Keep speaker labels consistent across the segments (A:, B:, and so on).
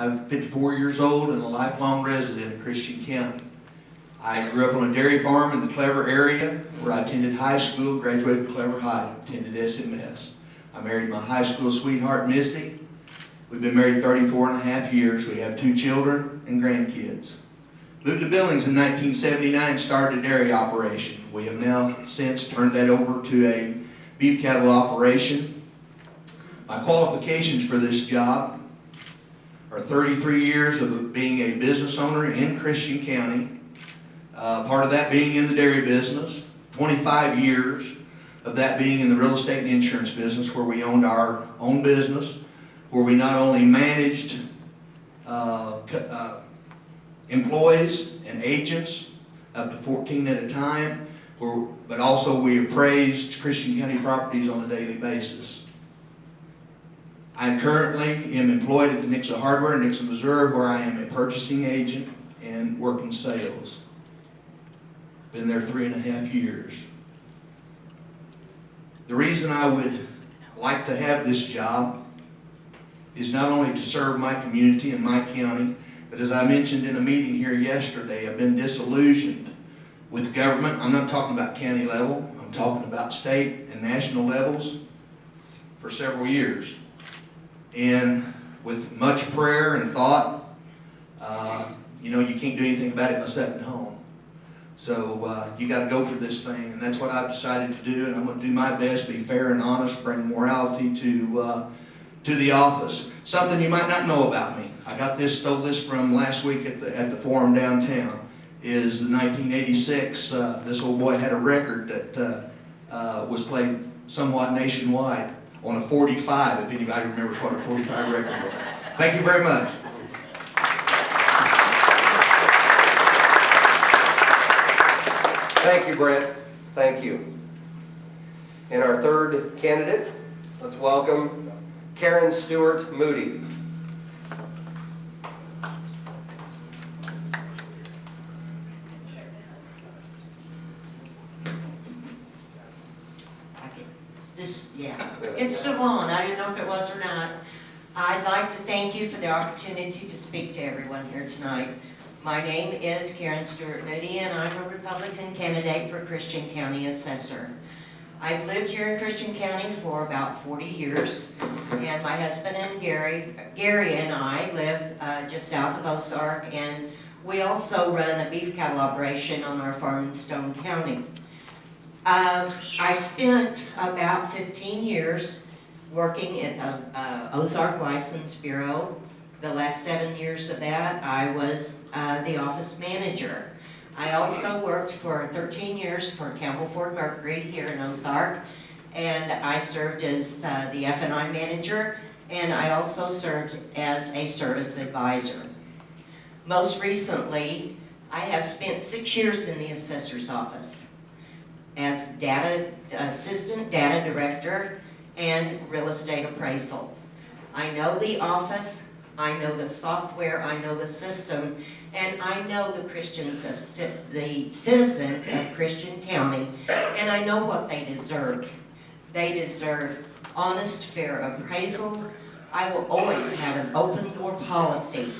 A: I'm 54 years old and a lifelong resident of Christian County. I grew up on a dairy farm in the Clever area where I attended high school, graduated from Clever High, attended SMS. I married my high school sweetheart, Missy. We've been married 34.5 years. We have 2 children and grandkids. Moved to Billings in 1979, started a dairy operation. We have now since turned that over to a beef cattle operation. My qualifications for this job are 33 years of being a business owner in Christian County, part of that being in the dairy business, 25 years of that being in the real estate and insurance business, where we owned our own business, where we not only managed employees and agents up to 14 at a time, but also we appraised Christian County properties on a daily basis. I currently am employed at the Nixa Hardware in Nixa, Missouri, where I am a purchasing agent and working sales. Been there 3.5 years. The reason I would like to have this job is not only to serve my community and my county, but as I mentioned in a meeting here yesterday, I've been disillusioned with government. I'm not talking about county level, I'm talking about state and national levels for several years. And with much prayer and thought, you can't do anything about it by sitting home. So you got to go for this thing, and that's what I've decided to do. And I'm going to do my best, be fair and honest, bring morality to the office. Something you might not know about me. I stole this from last week at the forum downtown. Is the 1986. This old boy had a record that was played somewhat nationwide on a 45, if anybody remembers what a 45 record was. Thank you very much.
B: Thank you, Brent. Thank you. And our third candidate, let's welcome Karen Stewart Moody.
C: It's still on. I didn't know if it was or not. I'd like to thank you for the opportunity to speak to everyone here tonight. My name is Karen Stewart Moody, and I'm a Republican candidate for Christian County Assessor. I've lived here in Christian County for about 40 years, and my husband and Gary and I live just south of Ozark, and we also run a beef cattle operation on our farm in Stone County. I've spent about 15 years working at the Ozark License Bureau. The last 7 years of that, I was the office manager. I also worked for 13 years for Campbell Ford Mercury here in Ozark, and I served as the F&I manager, and I also served as a service advisor. Most recently, I have spent 6 years in the assessor's office as assistant data director and real estate appraisal. I know the office, I know the software, I know the system, and I know the citizens of Christian County, and I know what they deserve. They deserve honest, fair appraisals. I will always have an open door policy.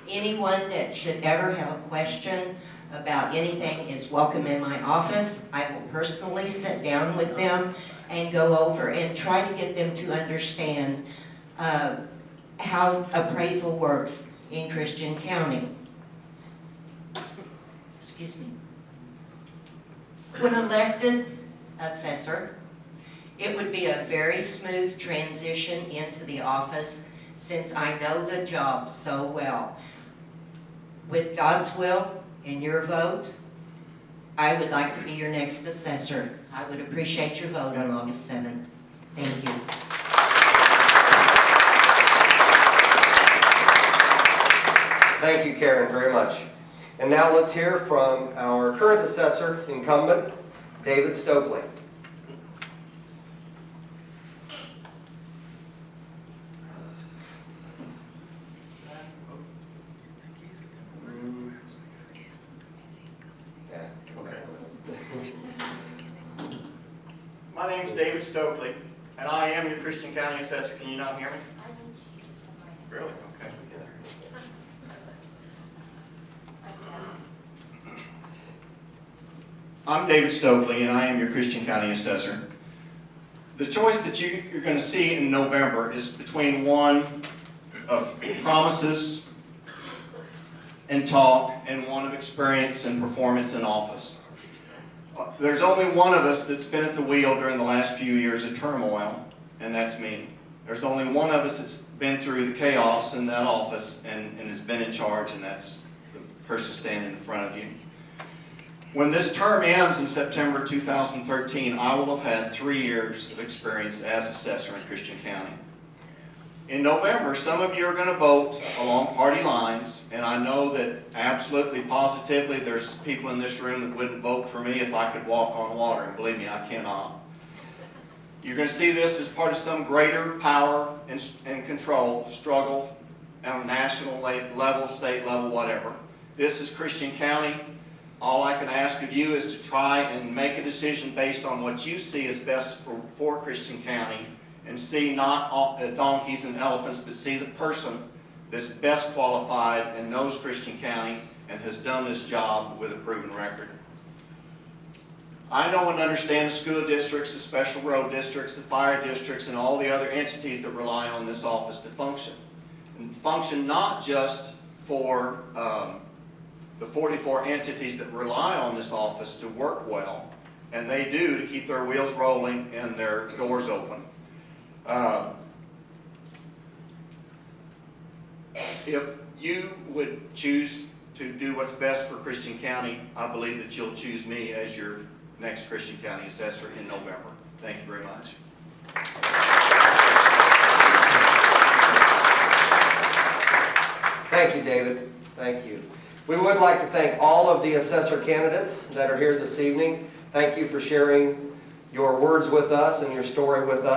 C: Anyone that should ever have a question about anything is welcome in my office. I will personally sit down with them and go over and try to get them to understand how appraisal works in Christian County. Excuse me. When elected assessor, it would be a very smooth transition into the office since I know the job so well. With God's will and your vote, I would like to be your next assessor. I would appreciate your vote on August 7th. Thank you.
B: Thank you, Karen, very much. And now let's hear from our current assessor, incumbent, David Stokely.
D: My name's David Stokely, and I am your Christian County Assessor. Can you not hear me? Really? Okay. I'm David Stokely, and I am your Christian County Assessor. The choice that you're going to see in November is between one of promises and talk and one of experience and performance in office. There's only one of us that's been at the wheel during the last few years of turmoil, and that's me. There's only one of us that's been through the chaos in that office and has been in charge, and that's the person standing in front of you. When this term ends in September 2013, I will have had 3 years of experience as assessor in Christian County. In November, some of you are going to vote along party lines, and I know that absolutely, positively, there's people in this room that wouldn't vote for me if I could walk on water, and believe me, I cannot. You're going to see this as part of some greater power and control struggle on a national level, state level, whatever. This is Christian County. All I can ask of you is to try and make a decision based on what you see as best for Christian County, and see not donkeys and elephants, but see the person that's best qualified and knows Christian County and has done this job with a proven record. I know and understand the school districts, the special road districts, the fire districts, and all the other entities that rely on this office to function. And function not just for the 44 entities that rely on this office to work well, and they do, to keep their wheels rolling and their doors open. If you would choose to do what's best for Christian County, I believe that you'll choose me as your next Christian County Assessor in November. Thank you very much.
B: Thank you, David. Thank you. We would like to thank all of the assessor candidates that are here this evening. Thank you for sharing your words with us and your story with us.